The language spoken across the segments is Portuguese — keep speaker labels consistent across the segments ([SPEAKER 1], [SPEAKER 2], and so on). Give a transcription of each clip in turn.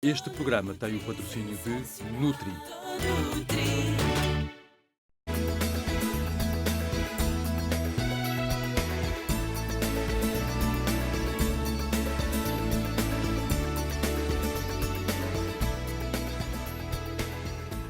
[SPEAKER 1] Este programa tem o patrocínio de Nutri.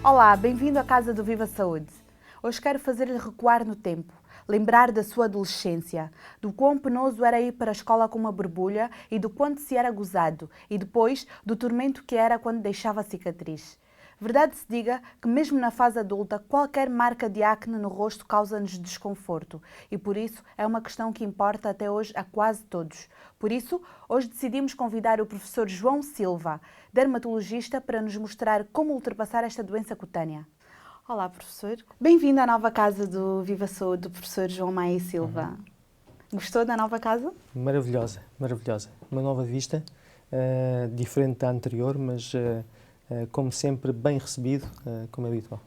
[SPEAKER 2] Olá, bem-vindo à Casa do Viva Saúde. Hoje quero fazer-lhe recuar no tempo, lembrar da sua adolescência, do quão penoso era ir para a escola com uma borbulha e do quanto se era gozado, e depois do tormento que era quando deixava a cicatriz. Verdade se diga que mesmo na fase adulta, qualquer marca de acne no rosto causa-nos desconforto e por isso é uma questão que importa até hoje a quase todos. Por isso, hoje decidimos convidar o professor João Silva, dermatologista, para nos mostrar como ultrapassar esta doença cutânea. Olá, professor. Bem-vindo à nova casa do Viva Saúde, do professor João Maia Silva. Gostou da nova casa?
[SPEAKER 3] Maravilhosa, maravilhosa. Uma nova vista, diferente da anterior, mas como sempre bem recebido, como é habitual.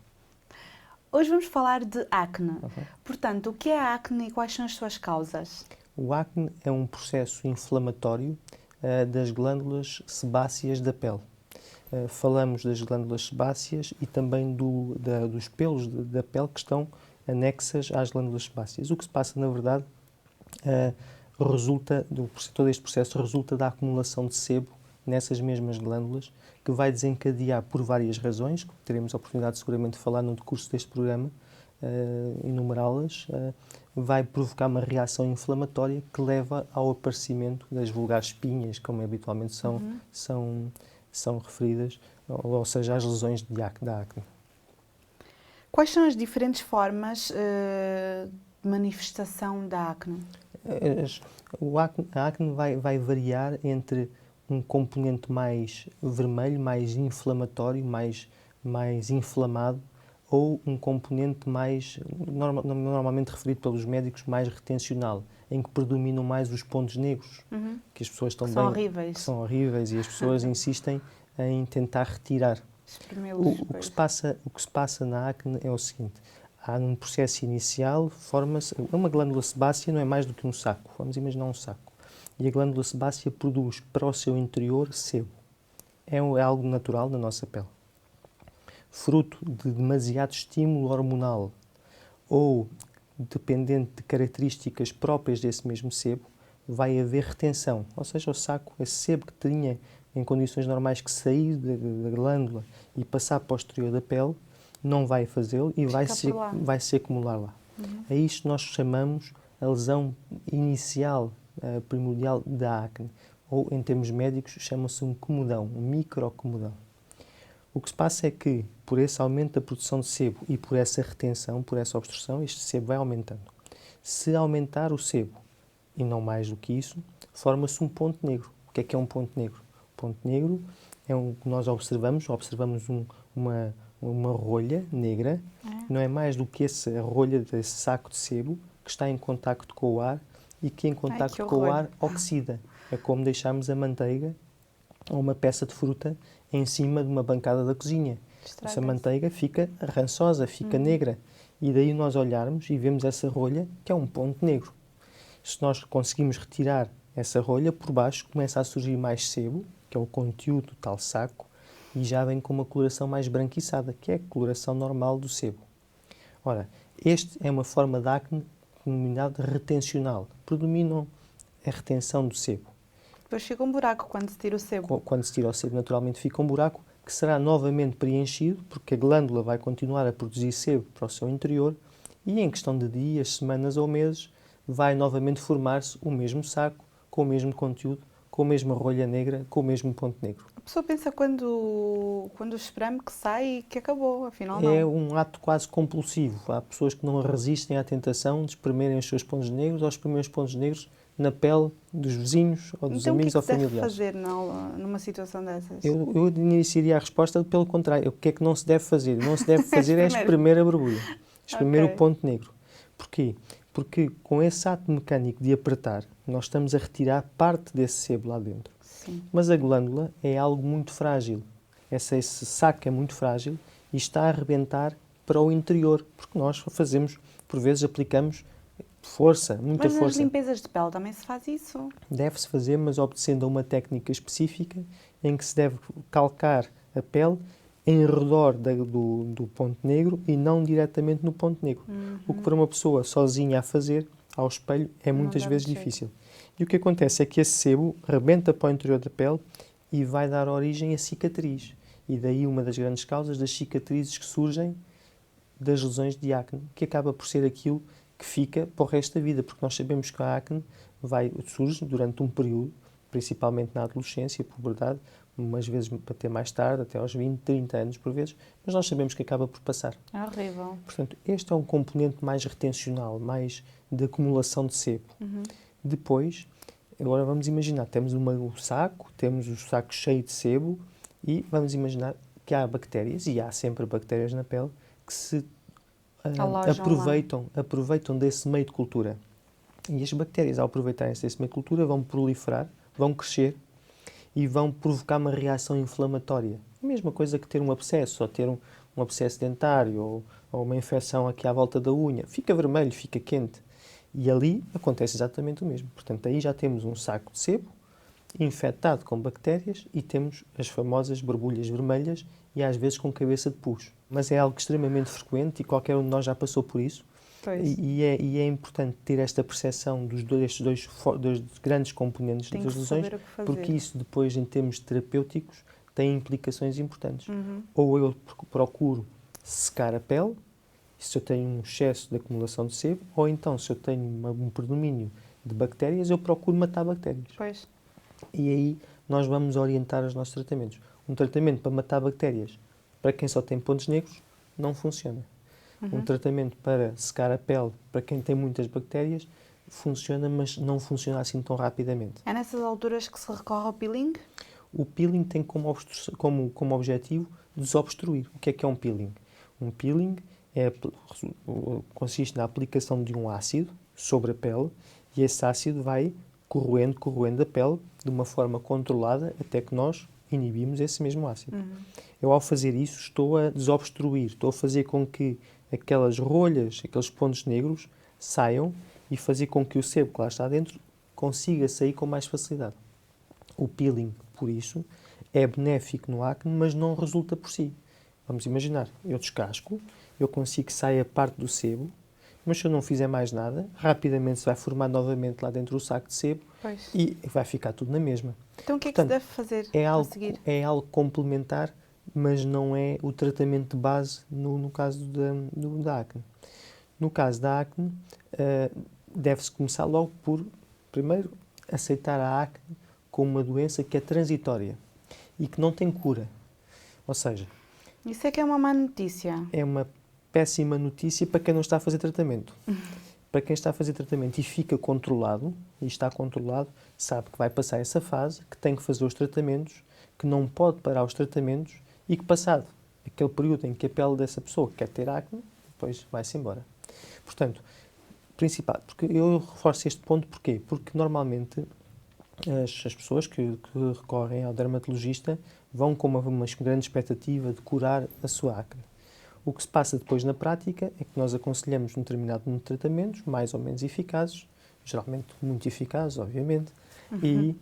[SPEAKER 2] Hoje vamos falar de acne. Portanto, o que é a acne e quais são as suas causas?
[SPEAKER 3] O acne é um processo inflamatório das glândulas sebáceas da pele. Falamos das glândulas sebáceas e também dos pelos da pele que estão anexas às glândulas sebáceas. O que se passa, na verdade, todo este processo resulta da acumulação de sebo nessas mesmas glândulas, que vai desencadear por várias razões, que teremos a oportunidade seguramente de falar no decurso deste programa, enumerá-las, vai provocar uma reação inflamatória que leva ao aparecimento das vulgares espinhas, como habitualmente são referidas, ou seja, as lesões da acne.
[SPEAKER 2] Quais são as diferentes formas de manifestação da acne?
[SPEAKER 3] A acne vai variar entre um componente mais vermelho, mais inflamatório, mais inflamado, ou um componente mais, normalmente referido pelos médicos, mais retencional, em que predominam mais os pontos negros, que as pessoas também...
[SPEAKER 2] Horríveis.
[SPEAKER 3] Que são horríveis e as pessoas insistem em tentar retirar. O que se passa na acne é o seguinte: há um processo inicial, forma-se... Uma glândula sebácea não é mais do que um saco. Vamos imaginar um saco. E a glândula sebácea produz para o seu interior sebo. É algo natural na nossa pele. Fruto de demasiado estímulo hormonal ou dependente de características próprias desse mesmo sebo, vai haver retenção. Ou seja, o saco, esse sebo que tinha em condições normais que sair da glândula e passar para o exterior da pele, não vai fazê-lo e vai se acumular lá. É isto que nós chamamos a lesão inicial, primordial da acne, ou em termos médicos chama-se um comedão, um microcomedão. O que se passa é que, por esse aumento da produção de sebo e por essa retenção, por essa obstrução, este sebo vai aumentando. Se aumentar o sebo, e não mais do que isso, forma-se um ponto negro. O que é um ponto negro? O ponto negro é o que nós observamos uma rolha negra, não é mais do que essa rolha desse saco de sebo que está em contacto com o ar e que em contacto com o ar oxida. É como deixarmos a manteiga ou uma peça de fruta em cima de uma bancada da cozinha. Essa manteiga fica rançosa, fica negra. E daí nós olharmos e vemos essa rolha, que é um ponto negro. Se nós conseguimos retirar essa rolha, por baixo começa a surgir mais sebo, que é o conteúdo do tal saco, e já vem com uma coloração mais branquiçada, que é a coloração normal do sebo. Ora, esta é uma forma de acne denominada retencional. Predominam a retenção do sebo.
[SPEAKER 2] Depois fica um buraco quando se tira o sebo.
[SPEAKER 3] Quando se tira o sebo, naturalmente fica um buraco que será novamente preenchido, porque a glândula vai continuar a produzir sebo para o seu interior e em questão de dias, semanas ou meses, vai novamente formar-se o mesmo saco, com o mesmo conteúdo, com a mesma rolha negra, com o mesmo ponto negro.
[SPEAKER 2] A pessoa pensa quando o espreme que sai e que acabou, afinal não.
[SPEAKER 3] É um ato quase compulsivo. Há pessoas que não resistem à tentação de espremerem os seus pontos negros ou os primeiros pontos negros na pele dos vizinhos ou dos amigos ou familiares.
[SPEAKER 2] Então o que é que se deve fazer numa situação dessas?
[SPEAKER 3] Eu iniciaria a resposta pelo contrário. O que é que não se deve fazer? Não se deve fazer é espremer a borbulha. Espremer o ponto negro. Porquê? Porque com esse ato mecânico de apertar, nós estamos a retirar parte desse sebo lá dentro.
[SPEAKER 2] Sim.
[SPEAKER 3] Mas a glândula é algo muito frágil. Esse saco é muito frágil e está a arrebentar para o interior. Porque nós fazemos, por vezes aplicamos força, muita força.
[SPEAKER 2] Mas nas limpezas de pele também se faz isso?
[SPEAKER 3] Deve-se fazer, mas obedecendo a uma técnica específica em que se deve calcar a pele em redor do ponto negro e não diretamente no ponto negro. O que para uma pessoa sozinha a fazer, ao espelho, é muitas vezes difícil. E o que acontece é que esse sebo rebenta para o interior da pele e vai dar origem a cicatriz. E daí uma das grandes causas das cicatrizes que surgem das lesões de acne, que acaba por ser aquilo que fica para o resto da vida, porque nós sabemos que a acne surge durante um período, principalmente na adolescência, puberdade, umas vezes até mais tarde, até aos 20, 30 anos por vezes, mas nós sabemos que acaba por passar.
[SPEAKER 2] É horrível.
[SPEAKER 3] Portanto, este é um componente mais retencional, mais de acumulação de sebo. Depois, agora vamos imaginar, temos um saco, temos o saco cheio de sebo e vamos imaginar que há bactérias, e há sempre bactérias na pele, que se aproveitam desse meio de cultura. E as bactérias, ao aproveitarem-se desse meio de cultura, vão proliferar, vão crescer e vão provocar uma reação inflamatória. A mesma coisa que ter um abscesso, ou ter um abscesso dentário, ou uma infecção aqui à volta da unha. Fica vermelho, fica quente. E ali acontece exatamente o mesmo. Portanto, aí já temos um saco de sebo infectado com bactérias e temos as famosas borbulhas vermelhas e às vezes com cabeça de pus. Mas é algo extremamente frequente e qualquer um de nós já passou por isso. E é importante ter esta percepção destes dois grandes componentes das lesões, porque isso depois, em termos terapêuticos, tem implicações importantes. Ou eu procuro secar a pele, se eu tenho um excesso de acumulação de sebo, ou então, se eu tenho um predomínio de bactérias, eu procuro matar bactérias.
[SPEAKER 2] Pois.
[SPEAKER 3] E aí nós vamos orientar os nossos tratamentos. Um tratamento para matar bactérias, para quem só tem pontos negros, não funciona. Um tratamento para secar a pele, para quem tem muitas bactérias, funciona, mas não funciona assim tão rapidamente.
[SPEAKER 2] É nessas alturas que se recorre ao peeling?
[SPEAKER 3] O peeling tem como objetivo desobstruir. O que é um peeling? Um peeling consiste na aplicação de um ácido sobre a pele e esse ácido vai corroendo a pele de uma forma controlada até que nós inibimos esse mesmo ácido. Eu, ao fazer isso, estou a desobstruir, estou a fazer com que aquelas rolhas, aqueles pontos negros saiam e fazer com que o sebo que lá está dentro consiga sair com mais facilidade. O peeling, por isso, é benéfico no acne, mas não resulta por si. Vamos imaginar, eu descasco, eu consigo que saia parte do sebo, mas se eu não fizer mais nada, rapidamente se vai formar novamente lá dentro do saco de sebo e vai ficar tudo na mesma.
[SPEAKER 2] Então o que é que se deve fazer a seguir?
[SPEAKER 3] É algo complementar, mas não é o tratamento de base no caso da acne. No caso da acne, deve-se começar logo por, primeiro, aceitar a acne como uma doença que é transitória e que não tem cura. Ou seja...
[SPEAKER 2] Isso é que é uma má notícia.
[SPEAKER 3] É uma péssima notícia para quem não está a fazer tratamento. Para quem está a fazer tratamento e fica controlado, e está controlado, sabe que vai passar essa fase, que tem que fazer os tratamentos, que não pode parar os tratamentos e que, passado aquele período em que a pele dessa pessoa quer ter acne, depois vai-se embora. Portanto, porque eu reforço este ponto, porquê? Porque normalmente as pessoas que recorrem ao dermatologista vão com uma grande expectativa de curar a sua acne. O que se passa depois na prática é que nós aconselhamos um determinado número de tratamentos, mais ou menos eficazes, geralmente muito eficazes, obviamente, e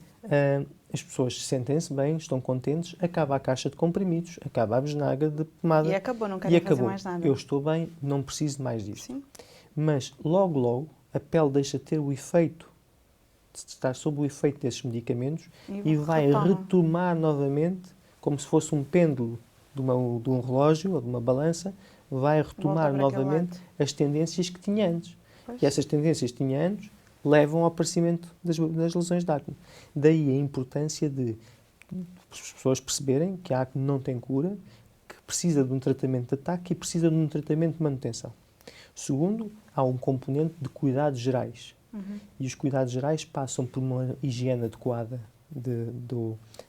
[SPEAKER 3] as pessoas sentem-se bem, estão contentes, acaba a caixa de comprimidos, acaba a besnaga de pomada.
[SPEAKER 2] E acabou, não querem fazer mais nada.
[SPEAKER 3] Eu estou bem, não preciso de mais disto.
[SPEAKER 2] Sim.
[SPEAKER 3] Mas logo, a pele deixa de ter o efeito, de estar sob o efeito desses medicamentos e vai retomar novamente, como se fosse um pêndulo de um relógio ou de uma balança, vai retomar novamente as tendências que tinha antes. E essas tendências que tinha antes levam ao aparecimento das lesões de acne. Daí a importância de as pessoas perceberem que a acne não tem cura, que precisa de um tratamento de ataque e precisa de um tratamento de manutenção. Segundo, há um componente de cuidados gerais. E os cuidados gerais passam por uma higiene adequada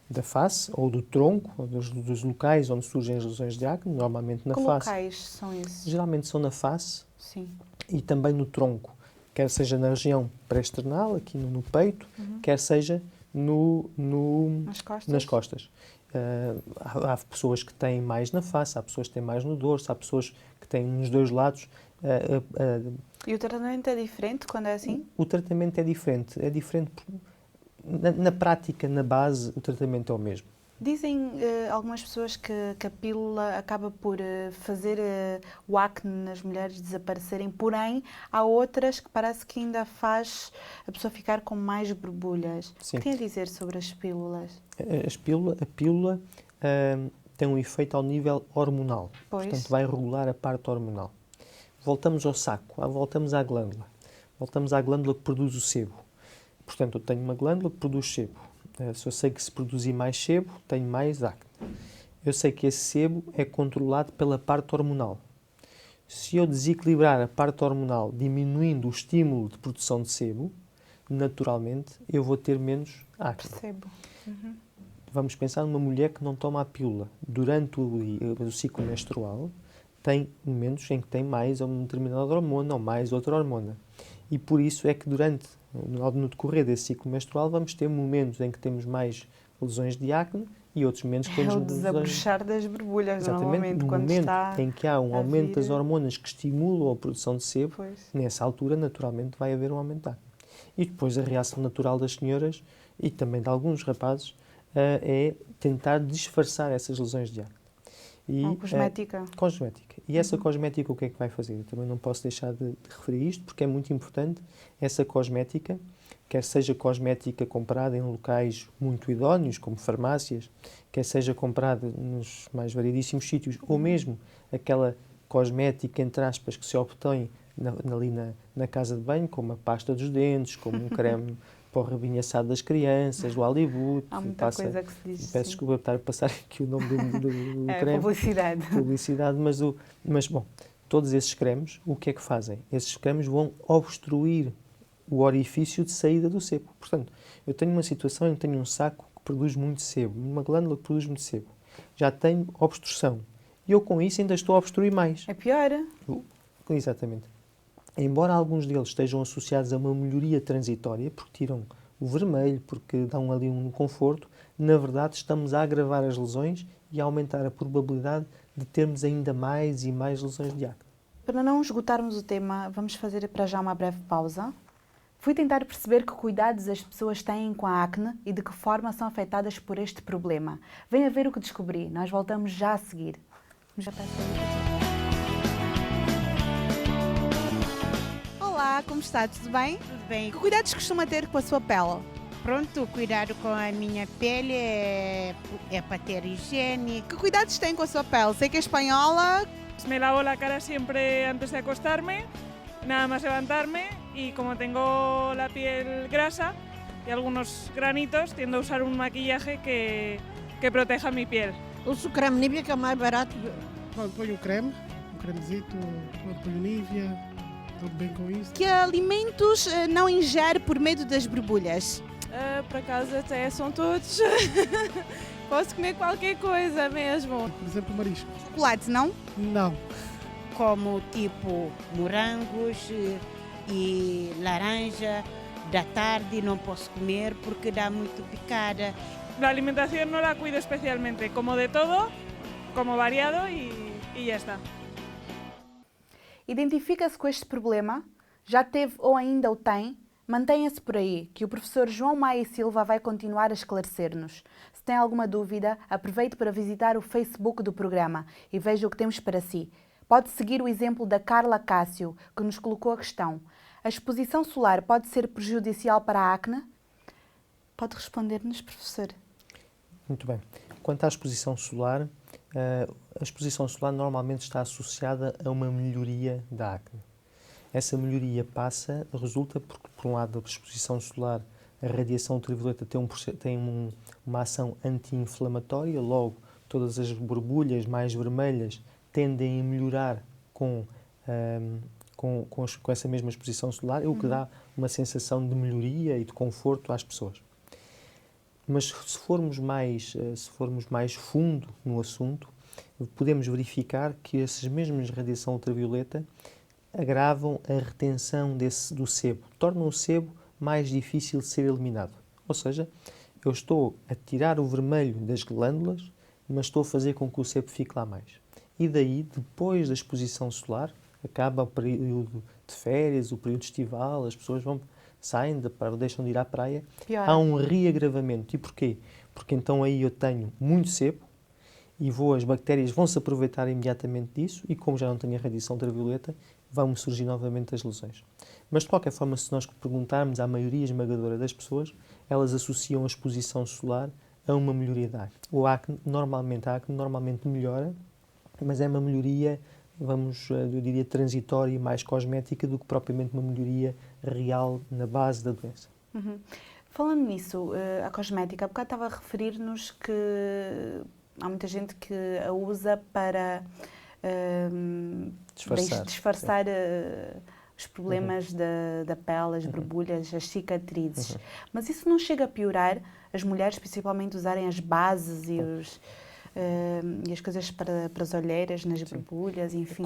[SPEAKER 3] da face, ou do tronco, ou dos locais onde surgem as lesões de acne, normalmente na face.
[SPEAKER 2] Que locais são esses?
[SPEAKER 3] Geralmente são na face.
[SPEAKER 2] Sim. E
[SPEAKER 3] também no tronco, quer seja na região pré-esternal, aqui no peito, quer seja nas costas. Há pessoas que têm mais na face, há pessoas que têm mais no dorso, há pessoas que têm nos dois lados.
[SPEAKER 2] E o tratamento é diferente quando é assim?
[SPEAKER 3] O tratamento é diferente. Na prática, na base, o tratamento é o mesmo.
[SPEAKER 2] Dizem algumas pessoas que a pílula acaba por fazer o acne nas mulheres desaparecerem, porém há outras que parece que ainda faz a pessoa ficar com mais borbulhas.
[SPEAKER 3] Sim.
[SPEAKER 2] O que tem a dizer sobre as pílulas?
[SPEAKER 3] A pílula tem um efeito ao nível hormonal,
[SPEAKER 2] Pois.
[SPEAKER 3] Portanto vai regular a parte hormonal. Voltamos ao saco, voltamos à glândula. Voltamos à glândula que produz o sebo. Portanto, eu tenho uma glândula que produz sebo. Se eu sei que se produzir mais sebo, tenho mais acne. Eu sei que esse sebo é controlado pela parte hormonal. Se eu desequilibrar a parte hormonal, diminuindo o estímulo de produção de sebo, naturalmente eu vou ter menos acne.
[SPEAKER 2] Percebo. Uhum.
[SPEAKER 3] Vamos pensar numa mulher que não toma a pílula durante o ciclo menstrual, tem momentos em que tem mais uma determinada hormona ou mais outra hormona. E por isso é que no decorrer desse ciclo menstrual vamos ter momentos em que temos mais lesões de acne e outros momentos que temos
[SPEAKER 2] É o desabrochar das borbulhas,
[SPEAKER 3] Exatamente,
[SPEAKER 2] normalmente,
[SPEAKER 3] no
[SPEAKER 2] quando
[SPEAKER 3] momento
[SPEAKER 2] está
[SPEAKER 3] em que há um aumento das hormonas que estimulam a produção de sebo,
[SPEAKER 2] Pois.
[SPEAKER 3] nessa altura, naturalmente, vai haver um aumento de acne. E depois a reação natural das senhoras e também de alguns rapazes é tentar disfarçar essas lesões de acne.
[SPEAKER 2] Com cosmética.
[SPEAKER 3] Cosmética. E essa cosmética o que é que vai fazer? Eu também não posso deixar de referir isto, porque é muito importante. Essa cosmética, quer seja cosmética comprada em locais muito idóneos, como farmácias, quer seja comprada nos mais variedíssimos sítios, ou mesmo aquela cosmética, entre aspas, que se obtém ali na casa de banho, como a pasta dos dentes, como um creme para o rabinho assado das crianças, do Hollywood.
[SPEAKER 2] Há muita coisa que se diz.
[SPEAKER 3] Peço desculpa por estar a passar aqui o nome do creme.
[SPEAKER 2] Publicidade.
[SPEAKER 3] Publicidade, mas bom, todos esses cremes, o que é que fazem? Esses cremes vão obstruir o orifício de saída do sebo. Portanto, eu tenho uma situação em que tenho um saco que produz muito sebo, uma glândula que produz muito sebo. Já tenho obstrução. E eu com isso ainda estou a obstruir mais.
[SPEAKER 2] É pior.
[SPEAKER 3] Exatamente. Embora alguns deles estejam associados a uma melhoria transitória, porque tiram o vermelho, porque dão ali um conforto, na verdade estamos a agravar as lesões e a aumentar a probabilidade de termos ainda mais e mais lesões de acne.
[SPEAKER 2] Para não esgotarmos o tema, vamos fazer para já uma breve pausa. Fui tentar perceber que cuidados as pessoas têm com a acne e de que forma são afetadas por este problema. Venha ver o que descobri. Nós voltamos já a seguir. Já está a sair. Olá, como está? Tudo bem?
[SPEAKER 4] Tudo bem.
[SPEAKER 2] Que cuidados costuma ter com a sua pele?
[SPEAKER 4] Pronto, o cuidado com a minha pele é para ter higiene.
[SPEAKER 2] Que cuidados tem com a sua pele? Sei que é espanhola.
[SPEAKER 5] Me lavo la cara siempre antes de acostarme, nada más levantarme, y como tengo la piel grasa y algunos granitos, tiendo a usar un maquillaje que proteja mi piel.
[SPEAKER 4] Uso creme Nivea, que é o mais barato.
[SPEAKER 6] Ponho um cremezito, ponho Nivea, estou bem com isso.
[SPEAKER 2] Que alimentos não ingere por medo das borbulhas?
[SPEAKER 5] Por acaso até são todos. Posso comer qualquer coisa mesmo.
[SPEAKER 6] Por exemplo, marisco.
[SPEAKER 2] Chocolate, não?
[SPEAKER 6] Não.
[SPEAKER 4] Como tipo morangos e laranja. Da tarde não posso comer porque dá muito picada.
[SPEAKER 5] La alimentación no la cuido especialmente, como de todo, como variado y ya está.
[SPEAKER 2] Identifica-se com este problema? Já teve ou ainda o tem? Mantenha-se por aí, que o professor João Maia Silva vai continuar a esclarecer-nos. Se tem alguma dúvida, aproveite para visitar o Facebook do programa e veja o que temos para si. Pode seguir o exemplo da Carla Cássio, que nos colocou a questão: a exposição solar pode ser prejudicial para a acne? Pode responder-nos, professor.
[SPEAKER 3] Muito bem. Quanto à exposição solar, a exposição solar normalmente está associada a uma melhoria da acne. Essa melhoria resulta porque, por um lado, a exposição solar, a radiação ultravioleta tem uma ação anti-inflamatória, logo todas as borbulhas mais vermelhas tendem a melhorar com essa mesma exposição solar, o que dá uma sensação de melhoria e de conforto às pessoas. Mas se formos mais fundo no assunto, podemos verificar que essas mesmas radiação ultravioleta agravam a retenção do sebo, tornam o sebo mais difícil de ser eliminado. Ou seja, eu estou a tirar o vermelho das glândulas, mas estou a fazer com que o sebo fique lá mais. E daí, depois da exposição solar, acaba o período de férias, o período estival, as pessoas saem, deixam de ir à praia,
[SPEAKER 2] Piora.
[SPEAKER 3] há um reagravamento. E porquê? porque então aí eu tenho muito sebo e as bactérias vão se aproveitar imediatamente disso e como já não tenho a radiação ultravioleta, vão surgir novamente as lesões. Mas de qualquer forma, se nós perguntarmos à maioria esmagadora das pessoas, elas associam a exposição solar a uma melhoria da acne. A acne normalmente melhora, mas é uma melhoria, eu diria, transitória e mais cosmética do que propriamente uma melhoria real na base da doença.
[SPEAKER 2] Uhum. Falando nisso, a cosmética, há bocado estava a referir-nos que há muita gente que a usa para disfarçar os problemas da pele, as borbulhas, as cicatrizes. Mas isso não chega a piorar as mulheres, principalmente, usarem as bases e as coisas para as olheiras, nas borbulhas, enfim?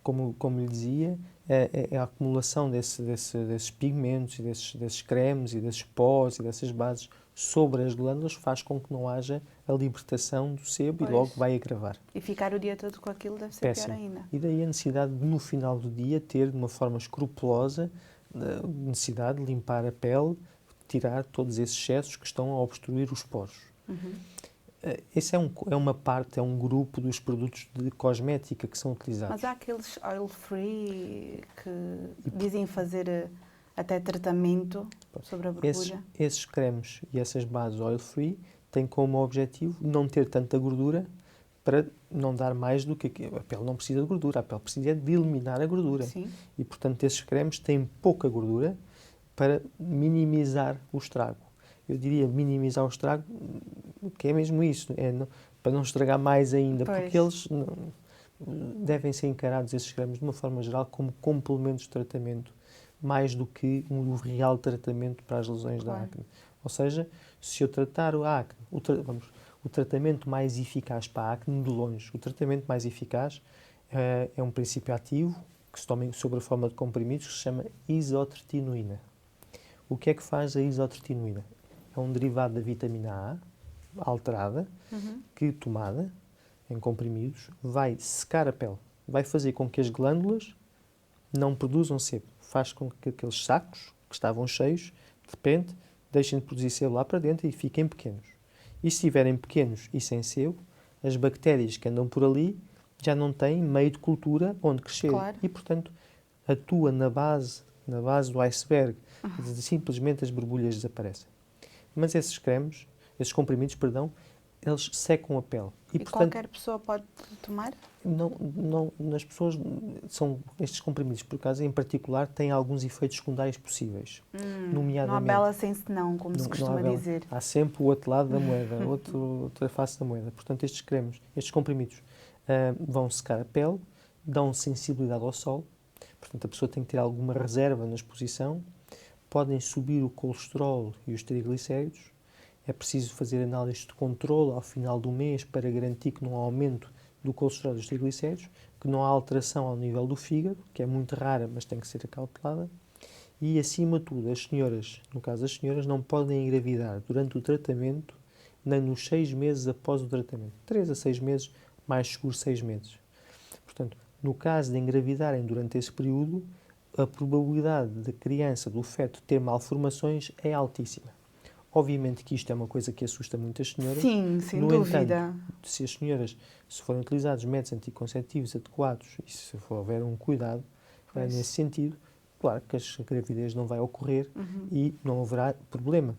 [SPEAKER 3] Como lhe dizia, é a acumulação desses pigmentos, desses cremes e desses pós e dessas bases sobre as glândulas faz com que não haja a libertação do sebo e logo vai agravar.
[SPEAKER 2] E ficar o dia todo com aquilo deve ser
[SPEAKER 3] péssimo.
[SPEAKER 2] Pior ainda.
[SPEAKER 3] E daí a necessidade de, no final do dia, ter de uma forma escrupulosa necessidade de limpar a pele, tirar todos esses excessos que estão a obstruir os poros. Esse é uma parte, é um grupo dos produtos de cosmética que são utilizados.
[SPEAKER 2] Mas há aqueles oil-free que dizem fazer até tratamento sobre a borbulha?
[SPEAKER 3] Esses cremes e essas bases oil-free têm como objetivo não ter tanta gordura para não dar mais do que... A pele não precisa de gordura, a pele precisa de eliminar a gordura.
[SPEAKER 2] Sim.
[SPEAKER 3] E, portanto, esses cremes têm pouca gordura para minimizar o estrago. Eu diria minimizar o estrago, que é mesmo isso, para não estragar mais ainda, porque eles devem ser encarados, esses cremes, de uma forma geral, como complementos de tratamento, mais do que um real tratamento para as lesões da acne. Ou seja, se eu tratar a acne, o tratamento mais eficaz para a acne, de longe, o tratamento mais eficaz é um princípio ativo, que se toma sob a forma de comprimidos, que se chama isotretinoína. O que é que faz a isotretinoína? É um derivado da vitamina A, alterada, que, tomada em comprimidos, vai secar a pele. Vai fazer com que as glândulas não produzam sebo. Faz com que aqueles sacos que estavam cheios, de repente, deixem de produzir sebo lá para dentro e fiquem pequenos. E se estiverem pequenos e sem sebo, as bactérias que andam por ali já não têm meio de cultura onde crescer.
[SPEAKER 2] Claro.
[SPEAKER 3] E, portanto, atua na base do iceberg. Simplesmente as borbulhas desaparecem. Mas esses comprimidos, eles secam a pele.
[SPEAKER 2] E portanto, qualquer pessoa pode tomar?
[SPEAKER 3] Não, nas pessoas, estes comprimidos, por acaso, em particular, têm alguns efeitos secundários possíveis. Nomeadamente,
[SPEAKER 2] não há bela sem senão, como se costuma dizer.
[SPEAKER 3] Há sempre o outro lado da moeda, outra face da moeda. Portanto, estes comprimidos vão secar a pele, dão sensibilidade ao sol, portanto, a pessoa tem que ter alguma reserva na exposição, podem subir o colesterol e os triglicéridos. É preciso fazer análises de controle ao final do mês para garantir que não há aumento do colesterol e dos triglicéridos, que não há alteração ao nível do fígado, que é muito rara, mas tem que ser acautelada. E, acima de tudo, no caso as senhoras, não podem engravidar durante o tratamento, nem nos 6 meses após o tratamento. 3 a 6 meses, mais seguro 6 meses. Portanto, no caso de engravidarem durante esse período, a probabilidade da criança, do feto, ter malformações é altíssima. Obviamente que isto é uma coisa que assusta muitas senhoras.
[SPEAKER 2] Sim, sem
[SPEAKER 3] dúvida.
[SPEAKER 2] Entanto,
[SPEAKER 3] se as senhoras, se forem utilizados métodos anticonceptivos adequados e se houver um cuidado nesse sentido, claro que a gravidez não vai ocorrer e não haverá problema.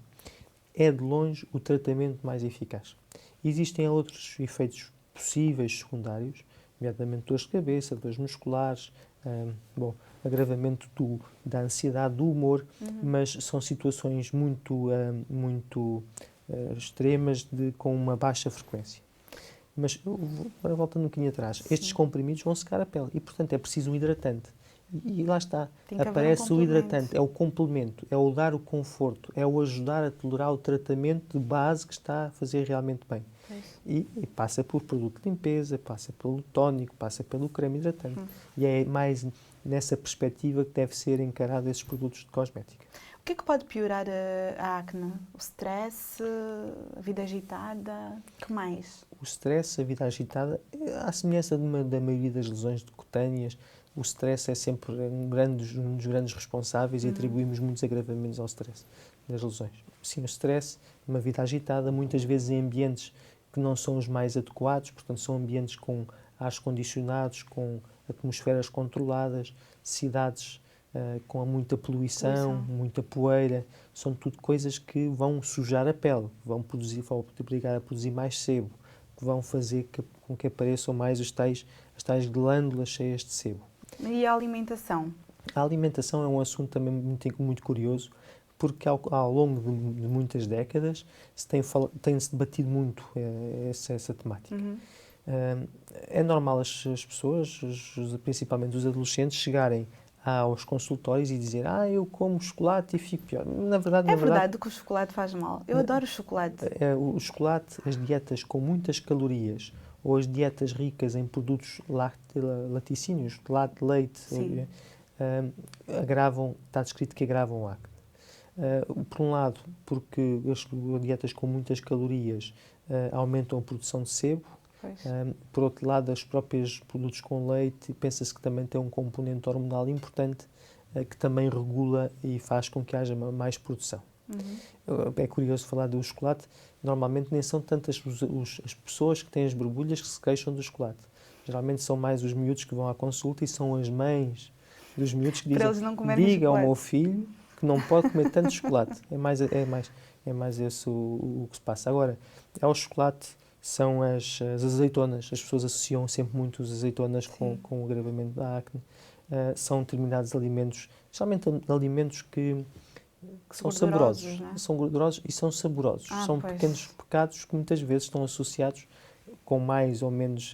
[SPEAKER 3] É de longe o tratamento mais eficaz. Existem outros efeitos possíveis secundários, nomeadamente dores de cabeça, dores musculares, agravamento da ansiedade, do humor, mas são situações muito extremas com uma baixa frequência. Mas, agora voltando um bocadinho atrás, estes comprimidos vão secar a pele e, portanto, é preciso um hidratante. E lá está, aparece o hidratante, é o complemento, é o dar o conforto, é o ajudar a tolerar o tratamento de base que está a fazer realmente bem. E passa por produto de limpeza, passa pelo tónico, passa pelo creme hidratante. E é mais nessa perspectiva que deve ser encarado esses produtos de cosmética.
[SPEAKER 2] O que é que pode piorar a acne? O stress, a vida agitada, o que mais?
[SPEAKER 3] O stress, a vida agitada, à semelhança da maioria das lesões cutâneas, o stress é sempre um dos grandes responsáveis e atribuímos muitos agravamentos ao stress. das lesões. Sim, o stress, uma vida agitada, muitas vezes em ambientes que não são os mais adequados, portanto são ambientes com ares condicionados, com atmosferas controladas, cidades com muita poluição, muita poeira, são tudo coisas que vão sujar a pele, vão obrigar a produzir mais sebo, que vão fazer com que apareçam mais as tais glândulas cheias de sebo.
[SPEAKER 2] E a alimentação? A
[SPEAKER 3] alimentação é um assunto também muito curioso, porque ao longo de muitas décadas tem-se debatido muito essa temática. É normal as pessoas, principalmente os adolescentes, chegarem aos consultórios e dizer eu como chocolate e fico pior. Na verdade,
[SPEAKER 2] é verdade que o chocolate faz mal. Eu adoro chocolate.
[SPEAKER 3] O chocolate, as dietas com muitas calorias ou as dietas ricas em produtos laticínios, leite, está descrito que agravam a acne. Por um lado, porque as dietas com muitas calorias aumentam a produção de sebo. Por outro lado, os próprios produtos com leite, pensa-se que também tem um componente hormonal importante que também regula e faz com que haja mais produção. É curioso falar do chocolate. Normalmente nem são tantas as pessoas que têm as borbulhas que se queixam do chocolate. Geralmente são mais os miúdos que vão à consulta e são as mães dos miúdos que dizem: diga ao meu filho que não pode comer tanto chocolate. É mais esse o que se passa. Agora, ao chocolate são as azeitonas. As pessoas associam sempre muito as azeitonas com o agravamento da acne. São determinados alimentos, geralmente alimentos que são saborosos.
[SPEAKER 2] Não é?
[SPEAKER 3] São gordurosos e são saborosos. São pequenos pecados que muitas vezes estão associados com mais ou menos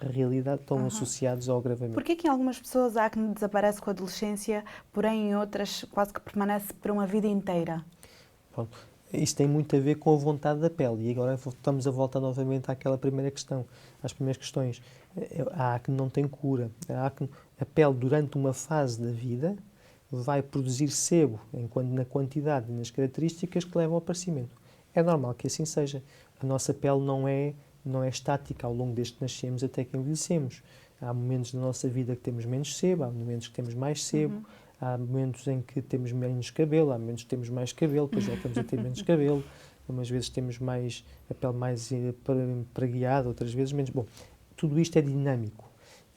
[SPEAKER 3] realidade, estão associados ao agravamento.
[SPEAKER 2] Por que em algumas pessoas a acne desaparece com a adolescência, porém em outras quase que permanece por uma vida inteira?
[SPEAKER 3] Pronto. Isso tem muito a ver com a vontade da pele. E agora estamos a voltar novamente àquela primeira questão, às primeiras questões. A acne não tem cura. A pele, durante uma fase da vida, vai produzir sebo na quantidade e nas características que levam ao aparecimento. É normal que assim seja. A nossa pele não é estática ao longo desde que nascemos até que envelhecemos. Há momentos da nossa vida que temos menos sebo, há momentos que temos mais sebo. Há momentos em que temos menos cabelo, há momentos que temos mais cabelo, depois voltamos a ter menos cabelo. Umas vezes temos a pele mais preguiada, outras vezes menos. Bom, tudo isto é dinâmico.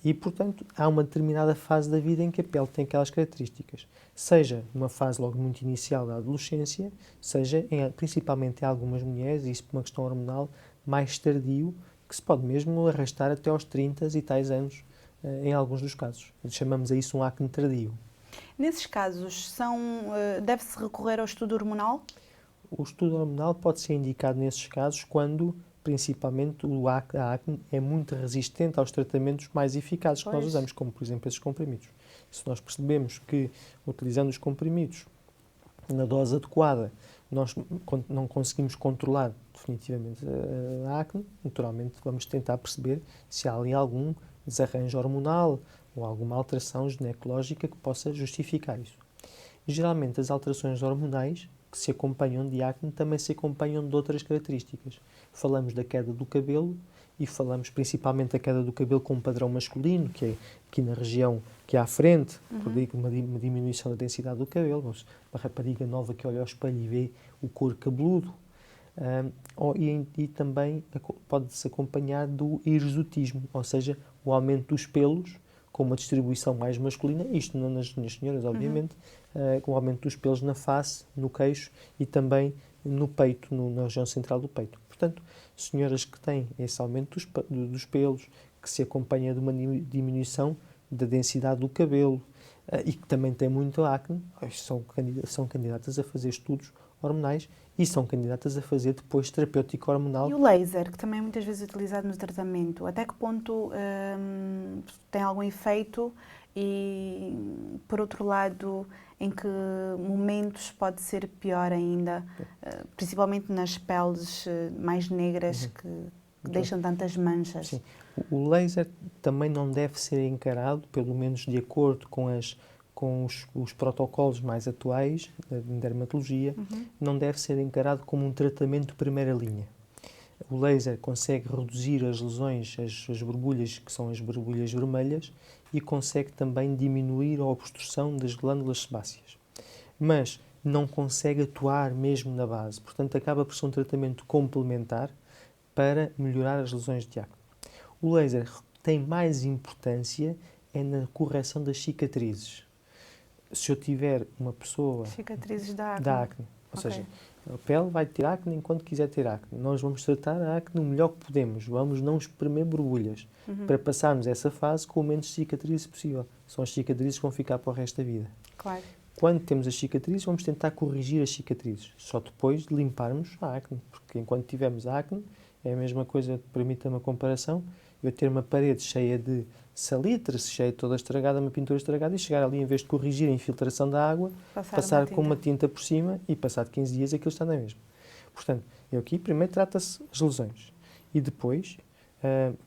[SPEAKER 3] E, portanto, há uma determinada fase da vida em que a pele tem aquelas características. Seja numa fase logo muito inicial da adolescência, seja, principalmente em algumas mulheres, isso por uma questão hormonal, mais tardio, que se pode mesmo arrastar até aos 30 e tais anos, em alguns dos casos. Chamamos a isso um acne tardio.
[SPEAKER 2] Nesses casos, deve-se recorrer ao estudo hormonal?
[SPEAKER 3] O estudo hormonal pode ser indicado nesses casos quando, principalmente, a acne é muito resistente aos tratamentos mais eficazes que nós usamos, como, por exemplo, esses comprimidos. Se nós percebemos que, utilizando os comprimidos na dose adequada, nós não conseguimos controlar definitivamente a acne, naturalmente vamos tentar perceber se há ali algum desarranjo hormonal ou alguma alteração ginecológica que possa justificar isso. Geralmente as alterações hormonais que se acompanham de acne também se acompanham de outras características. Falamos da queda do cabelo e falamos principalmente da queda do cabelo com um padrão masculino, que é aqui na região que é à frente, uma diminuição da densidade do cabelo, uma rapariga nova que olha ao espelho e vê o couro cabeludo. E também pode-se acompanhar do hirsutismo, ou seja, o aumento dos pelos com uma distribuição mais masculina, isto não nas senhoras, obviamente, com o aumento dos pelos na face, no queixo e também no peito, na região central do peito. Portanto, senhoras que têm esse aumento dos pelos, que se acompanha de uma diminuição da densidade do cabelo e que também têm muito acne, são candidatas a fazer estudos hormonais e são candidatas a fazer depois terapêutico hormonal.
[SPEAKER 2] E o laser, que também é muitas vezes utilizado no tratamento, até que ponto tem algum efeito e, por outro lado, em que momentos pode ser pior ainda, principalmente nas peles mais negras que deixam tantas manchas?
[SPEAKER 3] Sim. O laser também não deve ser encarado, pelo menos de acordo com os protocolos mais atuais de dermatologia, não deve ser encarado como um tratamento de primeira linha. O laser consegue reduzir as lesões, as borbulhas, que são as borbulhas vermelhas, e consegue também diminuir a obstrução das glândulas sebáceas. mas não consegue atuar mesmo na base. Portanto, acaba por ser um tratamento complementar para melhorar as lesões de acne. O laser tem mais importância na correção das cicatrizes. Se eu tiver uma pessoa...
[SPEAKER 2] Cicatrizes da acne.
[SPEAKER 3] Da acne. Ou seja, a pele vai ter acne enquanto quiser ter acne. Nós vamos tratar a acne o melhor que podemos. Vamos não espremer borbulhas para passarmos essa fase com o menos cicatrizes possível. São as cicatrizes que vão ficar para o resto da vida.
[SPEAKER 2] Claro.
[SPEAKER 3] Quando temos as cicatrizes, vamos tentar corrigir as cicatrizes. Só depois de limparmos a acne. Porque enquanto tivermos a acne, é a mesma coisa, permita-me a comparação, eu ter uma parede cheia de salitre, cheia toda estragada, uma pintura estragada, e chegar ali, em vez de corrigir a infiltração da água, passar com uma tinta por cima e, passado 15 dias, aquilo está na mesma. Portanto, eu aqui primeiro trata-se as lesões. E depois,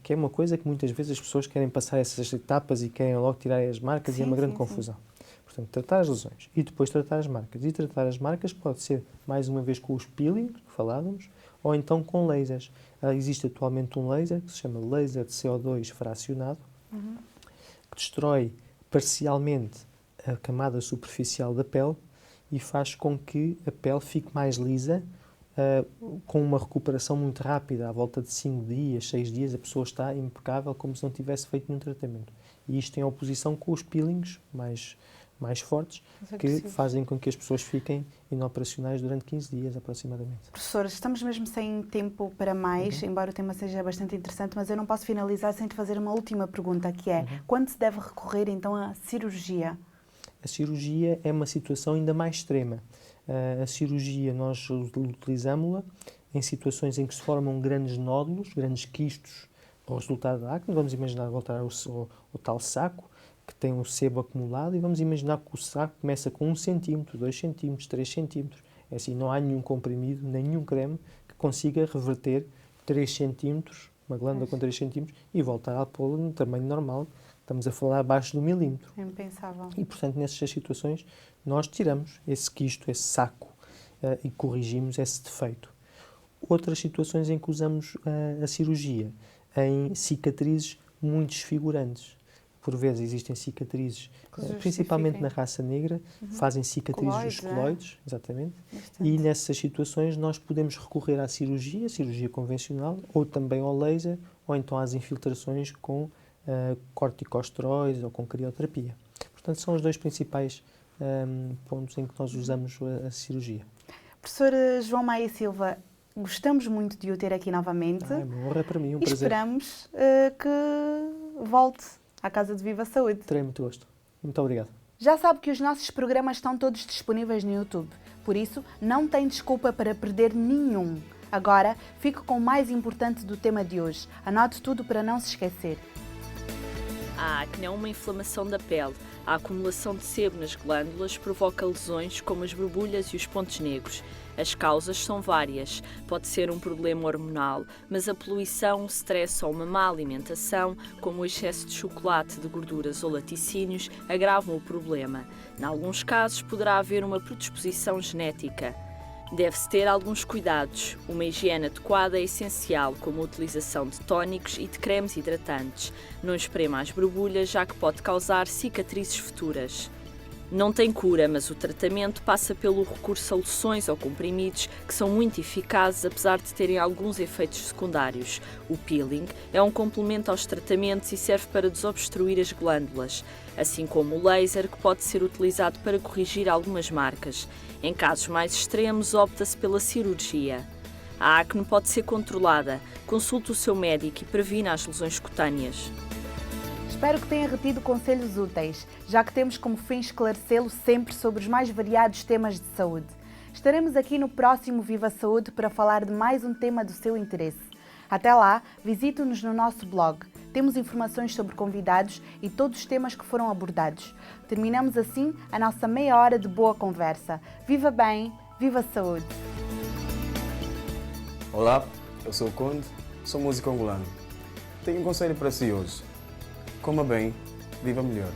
[SPEAKER 3] que é uma coisa que muitas vezes as pessoas querem passar essas etapas e querem logo tirar as marcas, e é uma grande confusão. Portanto, tratar as lesões e depois tratar as marcas. E tratar as marcas pode ser, mais uma vez, com os peelings, que falávamos, ou então com lasers. Existe atualmente um laser que se chama laser de CO2 fracionado, que destrói parcialmente a camada superficial da pele e faz com que a pele fique mais lisa, com uma recuperação muito rápida. À volta de 5 dias, 6 dias, a pessoa está impecável, como se não tivesse feito nenhum tratamento. E isto em oposição com os peelings mais fortes, que fazem com que as pessoas fiquem inoperacionais durante 15 dias aproximadamente.
[SPEAKER 2] Professor, estamos mesmo sem tempo para mais, embora o tema seja bastante interessante, mas eu não posso finalizar sem te fazer uma última pergunta, que é, quando se deve recorrer então à cirurgia?
[SPEAKER 3] A cirurgia é uma situação ainda mais extrema. A cirurgia nós utilizamos-la em situações em que se formam grandes nódulos, grandes quistos ao resultado da acne. Vamos imaginar voltar ao tal saco, que tem um sebo acumulado, e vamos imaginar que o saco começa com 1 centímetro, 2 centímetros, 3 centímetros. É assim, não há nenhum comprimido, nenhum creme que consiga reverter 3 centímetros, uma glândula com 3 centímetros, e voltar a pô-la no tamanho normal. Estamos a falar abaixo do milímetro.
[SPEAKER 2] É impensável.
[SPEAKER 3] E, portanto, nessas situações, nós tiramos esse quisto, esse saco, e corrigimos esse defeito. Outras situações em que usamos a cirurgia, em cicatrizes muito desfigurantes. Por vezes existem cicatrizes, principalmente na raça negra, fazem cicatrizes dos coloides, exatamente. Bastante. E nessas situações nós podemos recorrer à cirurgia convencional, ou também ao laser, ou então às infiltrações com corticosteroides ou com crioterapia. Portanto, são os dois principais pontos em que nós usamos a cirurgia.
[SPEAKER 2] Professor João Maia Silva, gostamos muito de o ter aqui novamente.
[SPEAKER 3] É uma honra para mim, um
[SPEAKER 2] e
[SPEAKER 3] prazer.
[SPEAKER 2] Esperamos que volte à Casa de Viva Saúde.
[SPEAKER 3] Terei muito gosto. Muito obrigado.
[SPEAKER 2] Já sabe que os nossos programas estão todos disponíveis no YouTube, por isso não tem desculpa para perder nenhum. Agora, fique com o mais importante do tema de hoje. Anote tudo para não se esquecer.
[SPEAKER 7] A acne é uma inflamação da pele. A acumulação de sebo nas glândulas provoca lesões como as borbulhas e os pontos negros. As causas são várias. Pode ser um problema hormonal, mas a poluição, o stress ou uma má alimentação, como o excesso de chocolate, de gorduras ou laticínios, agravam o problema. Em alguns casos, poderá haver uma predisposição genética. Deve-se ter alguns cuidados. Uma higiene adequada é essencial, como a utilização de tónicos e de cremes hidratantes. Não esprema as borbulhas, já que pode causar cicatrizes futuras. Não tem cura, mas o tratamento passa pelo recurso a loções ou comprimidos, que são muito eficazes, apesar de terem alguns efeitos secundários. O peeling é um complemento aos tratamentos e serve para desobstruir as glândulas, assim como o laser, que pode ser utilizado para corrigir algumas marcas. Em casos mais extremos, opta-se pela cirurgia. A acne pode ser controlada. Consulte o seu médico e previna as lesões cutâneas.
[SPEAKER 2] Espero que tenha retido conselhos úteis, já que temos como fim esclarecê-lo sempre sobre os mais variados temas de saúde. Estaremos aqui no próximo Viva Saúde para falar de mais um tema do seu interesse. Até lá, visite-nos no nosso blog. Temos informações sobre convidados e todos os temas que foram abordados. Terminamos assim a nossa meia hora de boa conversa. Viva bem, viva saúde!
[SPEAKER 8] Olá, eu sou o Conde, sou músico angolano. Tenho um conselho para si hoje. Coma bem, viva melhor.